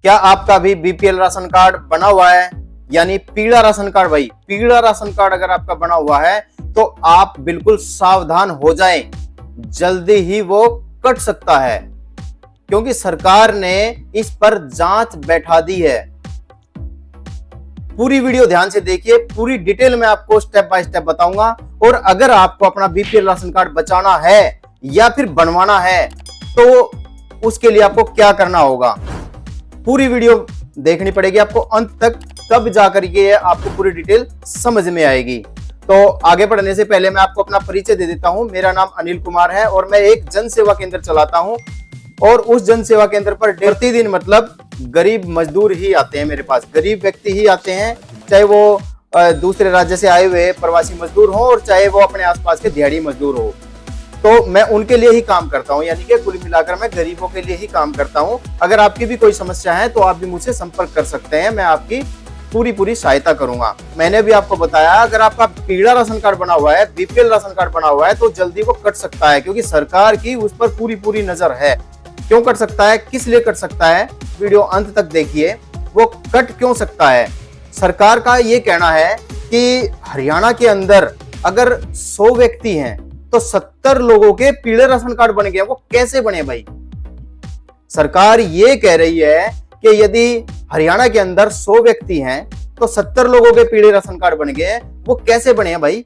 क्या आपका भी बीपीएल राशन कार्ड बना हुआ है, यानी पीला राशन कार्ड? भाई पीला राशन कार्ड अगर आपका बना हुआ है तो आप बिल्कुल सावधान हो जाएं, जल्दी ही वो कट सकता है, क्योंकि सरकार ने इस पर जांच बैठा दी है। पूरी वीडियो ध्यान से देखिए, पूरी डिटेल में आपको स्टेप बाय स्टेप बताऊंगा। और अगर आपको अपना बीपीएल राशन कार्ड बचाना है या फिर बनवाना है तो उसके लिए आपको क्या करना होगा, पूरी वीडियो देखनी पड़ेगी आपको अंत तक, तब जाकर ये आपको पूरी डिटेल समझ में आएगी। तो आगे बढ़ने से पहले मैं आपको अपना परिचय दे देता हूं। मेरा नाम अनिल कुमार है और मैं एक जन सेवा केंद्र चलाता हूं, और उस जन सेवा केंद्र पर प्रतिदिन मतलब गरीब मजदूर ही आते हैं मेरे पास, गरीब व्यक्ति ही आते हैं, चाहे वो दूसरे राज्य से आए हुए प्रवासी मजदूर हो और चाहे वो अपने आसपास के दिहाड़ी मजदूर हो। तो मैं उनके लिए ही काम करता हूं, यानी कि कुल मिलाकर मैं गरीबों के लिए ही काम करता हूं। अगर आपकी भी कोई समस्या है तो आप भी मुझसे संपर्क कर सकते हैं, मैं आपकी पूरी सहायता करूंगा। मैंने भी आपको बताया, अगर आपका पीला राशन कार्ड बना हुआ है, बीपीएल राशन कार्ड बना हुआ है तो जल्दी वो कट सकता है, क्योंकि सरकार की उस पर पूरी नजर है। क्यों कट सकता है, किस लिए कट सकता है, वीडियो अंत तक देखिए। वो कट क्यों सकता है, सरकार का ये कहना है कि हरियाणा के अंदर अगर 100 व्यक्ति हैं तो 70 लोगों के पीले राशन कार्ड बन गए। वो कैसे बने भाई? सरकार ये कह रही है कि यदि हरियाणा के अंदर 100 व्यक्ति हैं तो 70 लोगों के पीले राशन कार्ड बन गए। वो कैसे बने हैं भाई?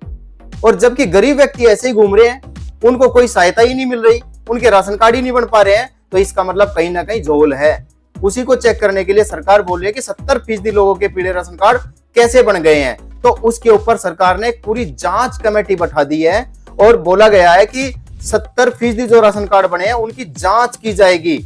और जबकि गरीब व्यक्ति ऐसे ही घूम रहे हैं, उनको कोई सहायता ही नहीं मिल रही, उनके राशन कार्ड ही नहीं बन पा रहे हैं, तो इसका मतलब कहीं ना कहीं झोल है। उसी को चेक करने के लिए सरकार बोल रही है कि 70% लोगों के पीले राशन कार्ड कैसे बन गए हैं। तो उसके ऊपर सरकार ने एक पूरी जांच कमेटी बैठा दी है और बोला गया है कि 70% जो राशन कार्ड बने हैं उनकी जांच की जाएगी।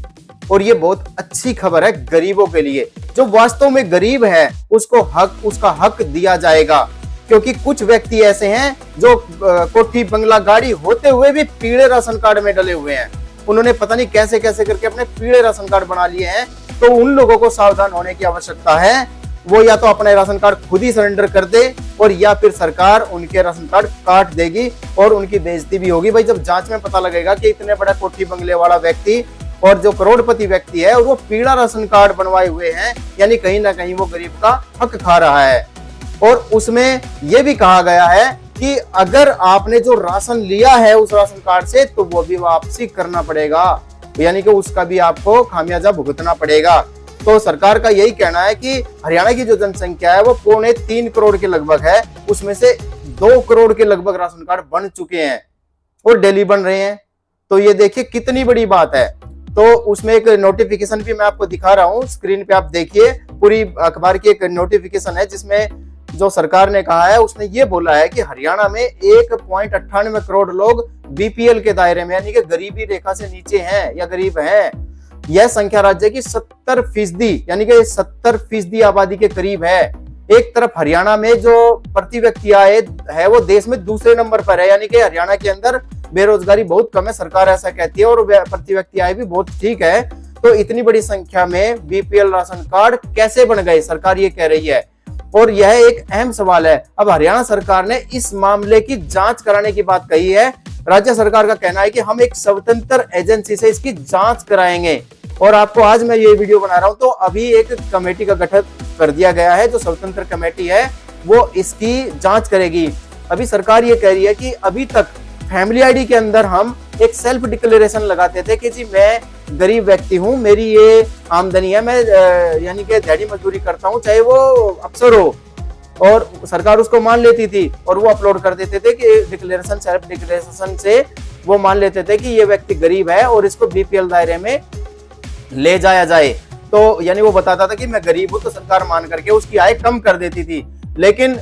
और ये बहुत अच्छी खबर है गरीबों के लिए, जो वास्तव में गरीब है उसको उसका हक दिया जाएगा। क्योंकि कुछ व्यक्ति ऐसे हैं जो कोठी बंगला गाड़ी होते हुए भी पीले राशन कार्ड में डले हुए हैं, उन्होंने पता नहीं कैसे कैसे करके अपने पीले राशन कार्ड बना लिए हैं। तो उन लोगों को सावधान होने की आवश्यकता है। वो या तो अपने राशन कार्ड खुद ही सरेंडर कर दे, और या फिर सरकार उनके राशन कार्ड काट देगी और उनकी बेइज्जती भी होगी। भाई जब जांच में पता लगेगा कि इतने बड़ा कोठी बंगले वाला व्यक्ति और जो करोड़पति व्यक्ति है और वो पीला राशन कार्ड बनवाए हुए हैं, यानी कहीं ना कहीं वो गरीब का हक खा रहा है। और उसमें यह भी कहा गया है कि अगर आपने जो राशन लिया है उस राशन कार्ड से तो वो भी वापसी करना पड़ेगा, यानी कि उसका भी आपको खामियाजा भुगतना पड़ेगा। तो सरकार का यही कहना है कि हरियाणा की जो जनसंख्या है वो 3.25 करोड़ के लगभग है, उसमें से 2 करोड़ के लगभग राशन कार्ड बन चुके हैं और डेली बन रहे हैं। तो ये देखिए कितनी बड़ी बात है। तो उसमें एक नोटिफिकेशन भी मैं आपको दिखा रहा हूँ, स्क्रीन पे आप देखिए, पूरी अखबार की एक नोटिफिकेशन है जिसमें जो सरकार ने कहा है, उसने ये बोला है कि हरियाणा में 1.98 करोड़ लोग बीपीएल के दायरे में, यानी कि गरीबी रेखा से नीचे हैं या गरीब हैं। यह संख्या राज्य की 70%, यानी कि 70% आबादी के करीब है। एक तरफ हरियाणा में जो प्रति व्यक्ति आय है वो देश में दूसरे नंबर पर है, यानी कि हरियाणा के अंदर बेरोजगारी बहुत कम है, सरकार ऐसा कहती है, और प्रति व्यक्ति आय भी बहुत ठीक है। तो इतनी बड़ी संख्या में बीपीएल राशन कार्ड कैसे बन गए, सरकार ये कह रही है, और यह एक अहम सवाल है। अब हरियाणा सरकार ने इस मामले की जांच कराने की बात कही है। राज्य सरकार का कहना है कि हम एक स्वतंत्र एजेंसी से इसकी जांच कराएंगे। और आपको आज मैं ये वीडियो बना रहा हूं तो अभी एक कमेटी का गठन कर दिया गया है, जो स्वतंत्र कमेटी है वो इसकी जांच करेगी। अभी सरकार ये कह रही है कि अभी तक फैमिली आईडी के अंदर हम एक सेल्फ डिक्लेरेशन लगाते थे कि जी मैं गरीब व्यक्ति हूं, मेरी ये आमदनी है, मैं यानी कि दिहाड़ी मजदूरी करता हूं, चाहे वो अफसर हो, और सरकार उसको मान लेती थी और वो अपलोड कर देते थे कि डिक्लेरेशन, सेल्फ डिक्लेरेशन से वो मान लेते थे कि ये व्यक्ति गरीब है और इसको बीपीएल दायरे में ले जाया जाए। तो यानी वो बताता था कि मैं गरीब हूं, तो सरकार मान करके उसकी आय कम कर देती थी। लेकिन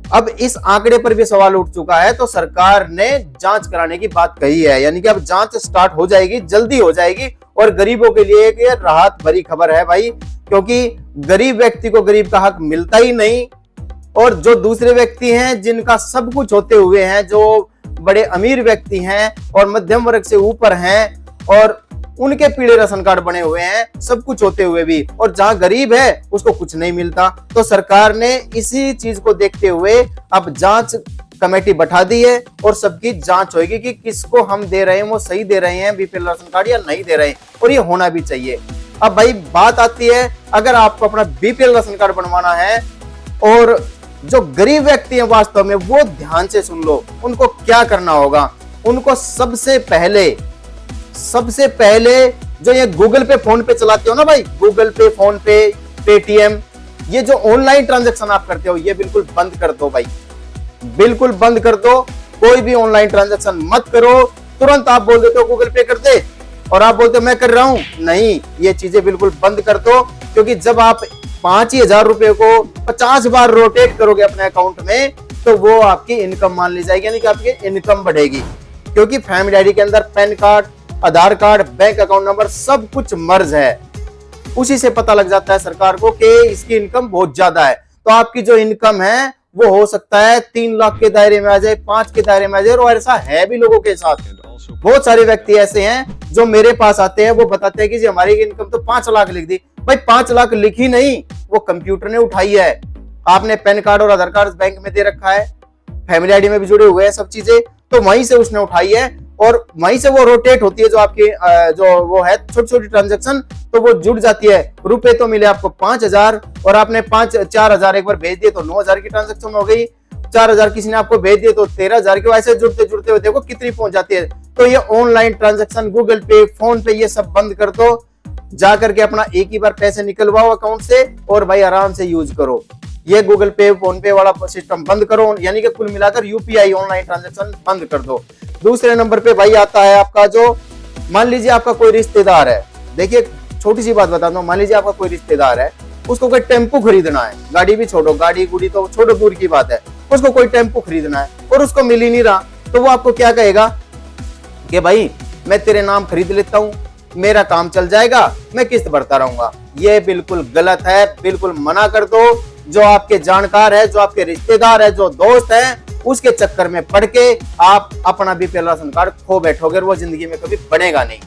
अब इस आंकड़े पर भी सवाल उठ चुका है, तो सरकार ने जांच कराने की बात कही है, यानी कि अब जांच स्टार्ट हो जाएगी, जल्दी हो जाएगी। और गरीबों के लिए एक राहत भरी खबर है भाई, क्योंकि गरीब व्यक्ति को गरीब का हक मिलता ही नहीं, और जो दूसरे व्यक्ति हैं जिनका सब कुछ होते हुए हैं, जो बड़े अमीर व्यक्ति हैं और मध्यम वर्ग से ऊपर हैं और उनके पीले राशन कार्ड बने हुए हैं सब कुछ होते हुए भी, और जहां गरीब है उसको कुछ नहीं मिलता। तो सरकार ने इसी चीज को देखते हुए अब जांच कमेटी बैठा दी है और सबकी जांच होगी कि किसको हम दे रहे हैं वो सही दे रहे हैं बीपीएल राशन कार्ड या नहीं दे रहे हैं, और ये होना भी चाहिए। अब भाई बात आती है, अगर आपको अपना बीपीएल राशन कार्ड बनवाना है और जो गरीब व्यक्ति हैं वास्तव में, वो ध्यान से सुन लो, उनको क्या करना होगा। उनको सबसे पहले जो ये गूगल पे फोन पे चलाते हो ना भाई, गूगल पे, फोन पे, पेटीएम, ये जो ऑनलाइन ट्रांजैक्शन आप करते हो, ये बिल्कुल बंद कर दो भाई, बिल्कुल बंद कर दो। कोई भी ऑनलाइन ट्रांजैक्शन मत करो। तुरंत आप बोल देते हो गूगल पे कर दे और आप बोलते हो मैं कर रहा हूं, नहीं, ये चीजें बिल्कुल बंद कर दो। क्योंकि जब आप 5,000 रुपए को 50 बार रोटेट करोगे अपने अकाउंट में, तो वो आपकी इनकम मान ली जाएगी, यानी कि आपकी इनकम बढ़ेगी। क्योंकि फैमिली आईडी के अंदर पैन कार्ड, आधार कार्ड, बैंक अकाउंट नंबर सब कुछ मर्ज है। उसी से पता लग जाता है सरकार को कि इसकी इनकम बहुत ज्यादा है। तो आपकी जो इनकम है वो हो सकता है 3 लाख के दायरे में आ जाए, 5 के दायरे में आ जाए। और ऐसा है भी लोगों के साथ। बहुत सारे व्यक्ति ऐसे हैं जो मेरे पास आते हैं, वो बताते हैं कि जी हमारी इनकम तो 5 लाख लिख दी। भाई 5 लाख लिखी नहीं, वो कंप्यूटर ने उठाई है। आपने पैन कार्ड और आधार कार्ड बैंक में दे रखा है, फैमिली आईडी में भी जुड़े हुए हैं सब चीजें, तो वहीं से उसने उठाई है और वहीं से वो रोटेट होती है। जो आपकी जो वो है छोटी छोटी ट्रांजेक्शन, तो वो जुड़ जाती है। रुपए तो मिले आपको 5,000 और आपने 4,000 एक बार भेज दिए तो 9,000 की ट्रांजेक्शन हो गई। 4,000 किसी ने आपको भेज दिए तो 13,000 के। ऐसे जुड़ते जुड़ते हुए देखो कितनी पहुंच जाती है। तो ये ऑनलाइन ट्रांजेक्शन, गूगल पे, फोन पे, ये सब बंद कर दो। जाकर के अपना एक ही बार पैसे निकलवाओ अकाउंट से और भाई आराम से यूज करो। ये गूगल पे, फोन पे वाला सिस्टम बंद करो, यानी कि कुल मिलाकर यूपीआई ऑनलाइन ट्रांजैक्शन बंद कर दो। दूसरे नंबर पे भाई आता है आपका जो, मान लीजिए आपका कोई रिश्तेदार है। देखिए छोटी सी बात बताता हूँ, मान लीजिए आपका कोई रिश्तेदार है, उसको कोई टेम्पो खरीदना है, गाड़ी भी छोड़ो, गाड़ी गुड़ी तो छोड़ो दूर की बात है, उसको कोई टेम्पो खरीदना है और उसको मिल ही नहीं रहा, तो वो आपको क्या कहेगा कि भाई मैं तेरे नाम खरीद लेता हूँ, मेरा काम चल जाएगा, मैं किस्त भरता रहूंगा। ये बिल्कुल गलत है, बिल्कुल मना कर दो। जो आपके जानकार है, जो आपके रिश्तेदार है, जो दोस्त है, उसके चक्कर में पड़ के आप अपना बीपीएल राशन कार्ड खो बैठोगे और वो जिंदगी में कभी बनेगा नहीं।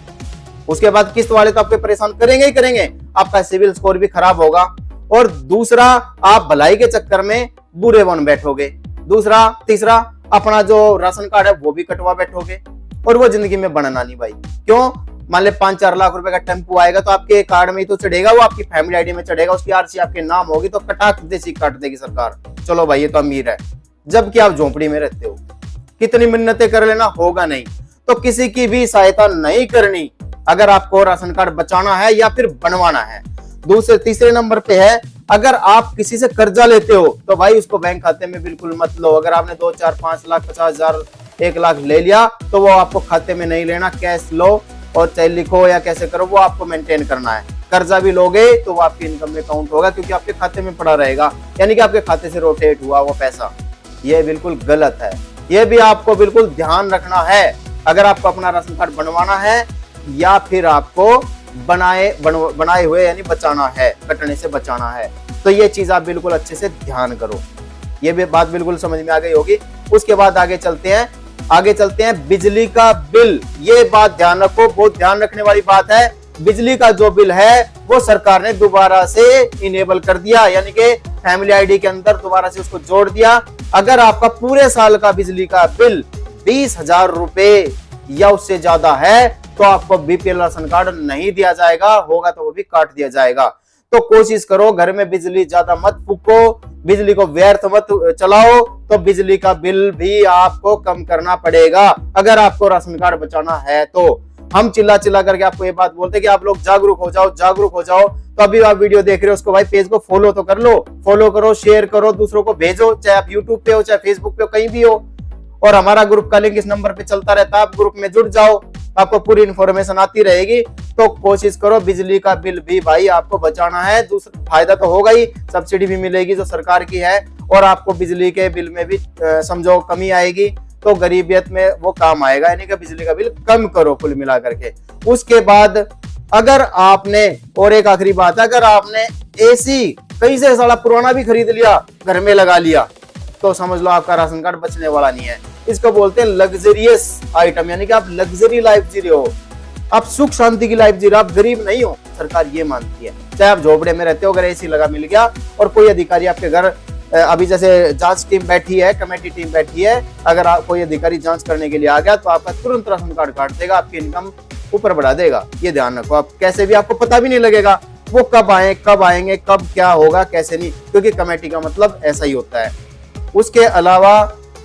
उसके बाद किस्त वाले तो आपको परेशान करेंगे ही करेंगे, आपका सिविल स्कोर भी खराब होगा। और दूसरा, आप भलाई के चक्कर में बुरे बन बैठोगे। दूसरा, तीसरा, अपना जो राशन कार्ड है वो भी कटवा बैठोगे और वो जिंदगी में बनना नहीं भाई। क्यों? मान ले 5-4 लाख रुपए का टेम्पो आएगा तो आपके कार्ड में ही तो चढ़ेगा, वो आपकी फैमिली आईडी में चढ़ेगा, उसकी आरसी आपके नाम होगी तो कटाक देसी काट देगी सरकार। चलो भाई ये तो अमीर है, जबकि आप झोंपड़ी में रहते हो। कितनी मिन्नतें कर लेना, होगा नहीं। तो किसी की भी सहायता नहीं करनी अगर आपको राशन कार्ड बचाना है या फिर बनवाना है। तीसरे नंबर पे है, अगर आप किसी से कर्जा लेते हो तो भाई उसको बैंक खाते में बिल्कुल मत लो। अगर आपने 2, 4, 5 लाख, 50,000, 1 लाख ले लिया तो वो आपको खाते में नहीं लेना। कैश लो और चाहे लिखो या कैसे करो, वो आपको मेंटेन करना है। कर्जा भी लोगे तो वो आपकी इनकम में काउंट होगा, क्योंकि आपके खाते में पड़ा रहेगा, यानी कि आपके खाते से रोटेट हुआ वो पैसा। ये बिल्कुल गलत है, ये भी आपको बिल्कुल ध्यान रखना है। अगर आपको अपना राशन कार्ड बनवाना है या फिर आपको बनाए हुए यानी बचाना है, कटने से बचाना है, तो ये चीज आप बिल्कुल अच्छे से ध्यान करो। ये भी बात बिल्कुल समझ में आ गई होगी। उसके बाद आगे चलते हैं बिजली का बिल। ये बात ध्यान रखो, बहुत ध्यान रखने वाली बात है। बिजली का जो बिल है वो सरकार ने दोबारा से इनेबल कर दिया, यानी कि फैमिली आईडी के अंदर दोबारा से उसको जोड़ दिया। अगर आपका पूरे साल का बिजली का बिल 20,000 रुपए या उससे ज्यादा है तो आपको बीपीएल राशन कार्ड नहीं दिया जाएगा, होगा तो वो भी काट दिया जाएगा। तो कोशिश करो घर में बिजली ज्यादा मत फूको, बिजली को व्यर्थ मत चलाओ, तो बिजली का बिल भी आपको कम करना पड़ेगा अगर आपको राशन कार्ड बचाना है। तो हम चिल्ला चिल्ला करके आपको ये बात बोलते हैं कि आप लोग जागरूक हो जाओ, जागरूक हो जाओ। तो अभी आप वीडियो देख रहे हो उसको भाई पेज को फॉलो तो कर लो, फॉलो करो, शेयर करो, दूसरों को भेजो, चाहे आप यूट्यूब पे हो, चाहे फेसबुक पे हो, कहीं भी हो। और हमारा ग्रुप का लिंक इस नंबर पे चलता रहता है, आप ग्रुप में जुड़ जाओ, आपको पूरी इन्फॉर्मेशन आती रहेगी। तो कोशिश करो, बिजली का बिल भी भाई आपको बचाना है। दूसरा फायदा तो होगा ही, सब्सिडी भी मिलेगी जो सरकार की है, और आपको बिजली के बिल में भी समझो कमी आएगी, तो गरीबियत में वो काम आएगा, यानी कि बिजली का बिल कम करो कुल मिला करके। उसके बाद अगर आपने, और एक आखिरी बात, अगर आपने एसी कहीं से साला पुराना भी खरीद लिया, घर में लगा लिया, तो समझ लो आपका राशन कार्ड बचने वाला नहीं है। इसको बोलते हैं लग्जरियस आइटम, यानी कि आप लग्जरी लाइफ जी रहे हो, आप सुख शांति की लाइफ जी रहे हो, आप गरीब नहीं हो, सरकार ये मानती है। चाहे आप झोपड़े में रहते हो, अगर एसी लगा मिल गया और कोई अधिकारी आपके घर, अभी जैसे जांच टीम बैठी है, कमेटी टीम बैठी है, अगर कोई अधिकारी जांच करने के लिए आ गया तो आपका तुरंत राशन कार्ड काट देगा, आपकी इनकम ऊपर बढ़ा देगा। ये ध्यान रखो, आप कैसे भी आपको पता भी नहीं लगेगा वो कब आएंगे, कब क्या होगा, कैसे नहीं, क्योंकि कमेटी का मतलब ऐसा ही होता है। उसके अलावा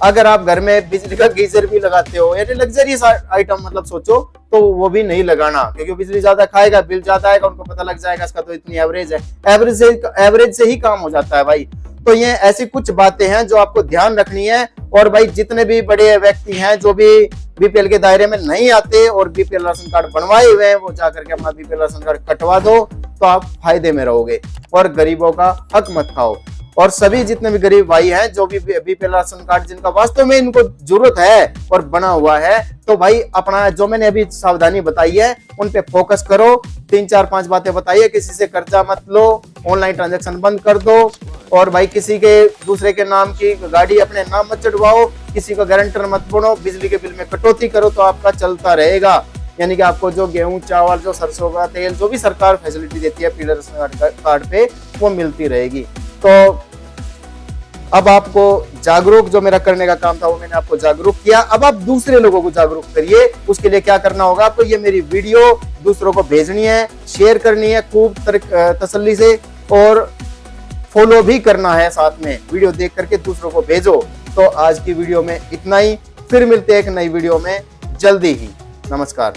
अगर आप घर में बिजली का गीजर भी लगाते हो, यानी लग्जरियस आइटम मतलब सोचो, तो वो भी नहीं लगाना, क्योंकि बिजली ज्यादा खाएगा, बिल ज्यादा आएगा, उनको पता लग जाएगा इसका तो इतनी एवरेज है, एवरेज से ही काम हो जाता है भाई। तो ये ऐसी कुछ बातें हैं जो आपको ध्यान रखनी है। और भाई जितने भी बड़े व्यक्ति हैं जो भी बीपीएल के दायरे में नहीं आते और बीपीएल राशन कार्ड बनवाए हुए हैं, वो जाकर के अपना बीपीएल राशन कार्ड कटवा दो, तो आप फायदे में रहोगे और गरीबों का हक मत खाओ। और सभी जितने भी गरीब भाई हैं जो भी बीपीएल राशन कार्ड जिनका वास्तव में इनको जरूरत है और बना हुआ है, तो भाई अपना जो मैंने अभी सावधानी बताई है उन पे फोकस करो। 3 4 5 बातें बताइए, किसी से कर्जा मत लो, ऑनलाइन ट्रांजैक्शन बंद कर दो, और भाई किसी के दूसरे के नाम की गाड़ी अपने नाम मत चढ़वाओ, किसी का गारंटर मत बनो, बिजली के बिल में कटौती करो तो आपका चलता रहेगा। यानी कि आपको जो गेहूं चावल जो सरसों का तेल जो भी सरकार फैसिलिटी देती है पीले राशन कार्ड पे वो मिलती रहेगी। तो अब आपको जागरूक जो मेरा करने का काम था वो मैंने आपको जागरूक किया। अब आप दूसरे लोगों को जागरूक करिए। उसके लिए क्या करना होगा, आपको ये मेरी वीडियो दूसरों को भेजनी है, शेयर करनी है खूब तसल्ली से, और फॉलो भी करना है साथ में। वीडियो देख करके दूसरों को भेजो। तो आज की वीडियो में इतना ही, फिर मिलते हैं एक नई वीडियो में जल्दी ही। नमस्कार।